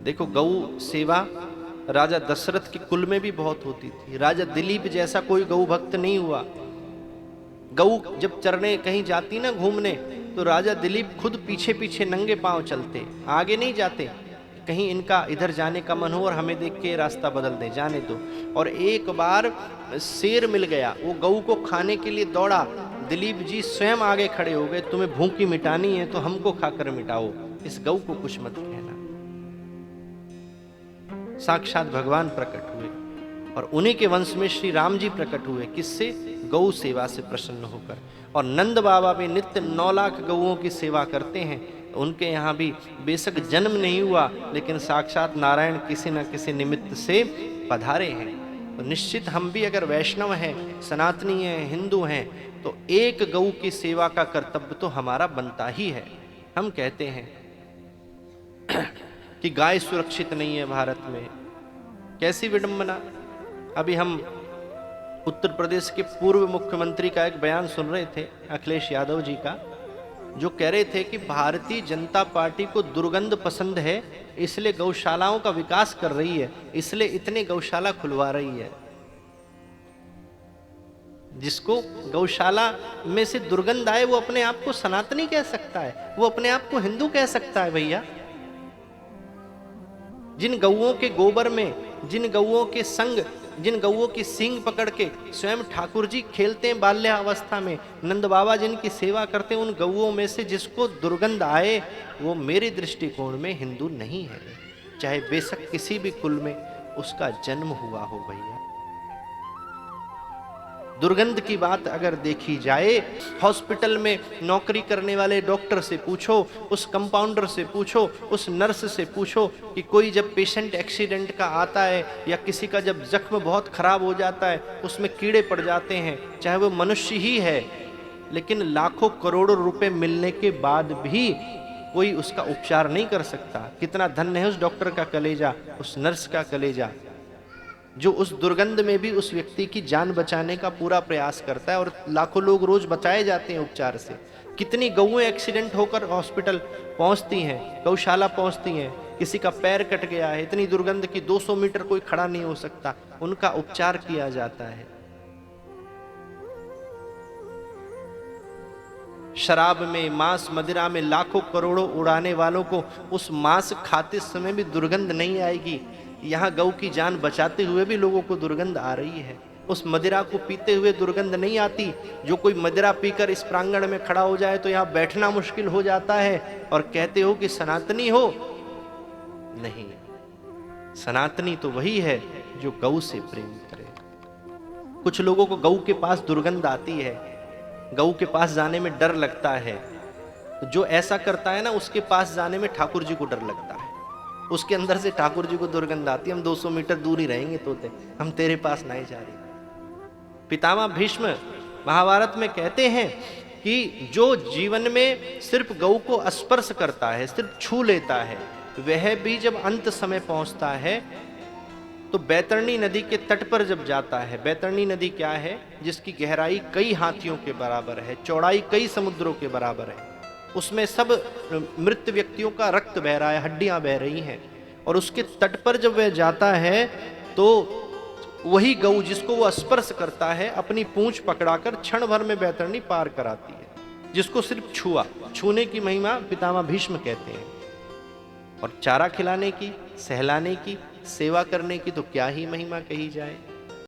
देखो गौ सेवा राजा दशरथ के कुल में भी बहुत होती थी। राजा दिलीप जैसा कोई गौ भक्त नहीं हुआ। गौ जब चरने कहीं जाती ना घूमने, तो राजा दिलीप खुद पीछे पीछे नंगे पांव चलते, आगे नहीं जाते। कहीं इनका इधर जाने का मन हो और हमें देख के रास्ता बदल दे, जाने दो। और एक बार शेर मिल गया, वो गऊ को खाने के लिए दौड़ा। दिलीप जी स्वयं आगे खड़े हो गए, तुम्हें भूखी मिटानी है तो हमको खाकर मिटाओ, इस गऊ को कुछ मत कहना। साक्षात भगवान प्रकट हुए और उन्हीं के वंश में श्री राम जी प्रकट हुए। किससे? गौ सेवा से प्रसन्न होकर। और नंद बाबा भी नित्य 9 लाख गौओं की सेवा करते हैं। उनके यहाँ भी बेशक जन्म नहीं हुआ, लेकिन साक्षात नारायण किसी न किसी निमित्त से पधारे हैं। तो निश्चित हम भी अगर वैष्णव हैं, सनातनी हैं, हिंदू हैं, तो एक गौ की सेवा का कर्तव्य तो हमारा बनता ही है। हम कहते हैं कि गाय सुरक्षित नहीं है भारत में, कैसी विडंबना। अभी हम उत्तर प्रदेश के पूर्व मुख्यमंत्री का एक बयान सुन रहे थे, अखिलेश यादव जी का, जो कह रहे थे कि भारतीय जनता पार्टी को दुर्गंध पसंद है, इसलिए गौशालाओं का विकास कर रही है, इसलिए इतने गौशाला खुलवा रही है। जिसको गौशाला में से दुर्गंध आए वो अपने आप को सनातनी कह सकता है, वो अपने आप को हिंदू कह सकता है। भैया, जिन गौओं के गोबर में, जिन गौओं के संग, जिन गौओं की सींग पकड़ के स्वयं ठाकुर जी खेलते हैं बाल्यावस्था में, नंद बाबा जिनकी सेवा करते हैं, उन गौओं में से जिसको दुर्गंध आए वो मेरे दृष्टिकोण में हिंदू नहीं है, चाहे बेशक किसी भी कुल में उसका जन्म हुआ हो। भैया, दुर्गंध की बात अगर देखी जाए, हॉस्पिटल में नौकरी करने वाले डॉक्टर से पूछो, उस कंपाउंडर से पूछो, उस नर्स से पूछो कि कोई जब पेशेंट एक्सीडेंट का आता है या किसी का जब जख्म बहुत खराब हो जाता है, उसमें कीड़े पड़ जाते हैं, चाहे वो मनुष्य ही है, लेकिन लाखों करोड़ों रुपए मिलने के बाद भी कोई उसका उपचार नहीं कर सकता। कितना धन्य है उस डॉक्टर का कलेजा, उस नर्स का कलेजा, जो उस दुर्गंध में भी उस व्यक्ति की जान बचाने का पूरा प्रयास करता है। और लाखों लोग रोज बचाए जाते हैं उपचार से। कितनी गौएं एक्सीडेंट होकर हॉस्पिटल पहुंचती हैं, गौशाला पहुंचती हैं, किसी का पैर कट गया है, इतनी दुर्गंध की 200 मीटर कोई खड़ा नहीं हो सकता, उनका उपचार किया जाता है। शराब में, मांस मदिरा में लाखों करोड़ों उड़ाने वालों को उस मांस खाते समय भी दुर्गंध नहीं आएगी। यहाँ गौ की जान बचाते हुए भी लोगों को दुर्गंध आ रही है। उस मदिरा को पीते हुए दुर्गंध नहीं आती। जो कोई मदिरा पीकर इस प्रांगण में खड़ा हो जाए तो यहाँ बैठना मुश्किल हो जाता है। और कहते हो कि सनातनी हो? नहीं, सनातनी तो वही है जो गौ से प्रेम करे। कुछ लोगों को गौ के पास दुर्गंध आती है, गौ के पास जाने में डर लगता है। तो जो ऐसा करता है ना, उसके पास जाने में ठाकुर जी को डर लगता है। उसके अंदर से ठाकुर जी को दुर्गंध आती है, हम 200 मीटर दूर ही रहेंगे तोते, हम तेरे पास नहीं जा रहे। पितामह भीष्म महाभारत में कहते हैं कि जो जीवन में सिर्फ गौ को स्पर्श करता है, सिर्फ छू लेता है, वह भी जब अंत समय पहुंचता है तो बैतरणी नदी के तट पर जब जाता है, बैतरणी नदी क्या है? जिसकी गहराई कई हाथियों के बराबर है, चौड़ाई कई समुद्रों के बराबर है, उसमें सब मृत व्यक्तियों का रक्त बह रहा है, हड्डियां बह रही हैं। और उसके तट पर जब वह जाता है तो वही गऊ जिसको वो स्पर्श करता है, अपनी पूंछ पकड़ाकर क्षण भर में बैतरणी पार कराती है, जिसको सिर्फ छुआ। छूने की महिमा पितामह भीष्म कहते हैं। और चारा खिलाने की, सहलाने की, सेवा करने की तो क्या ही महिमा कही जाए।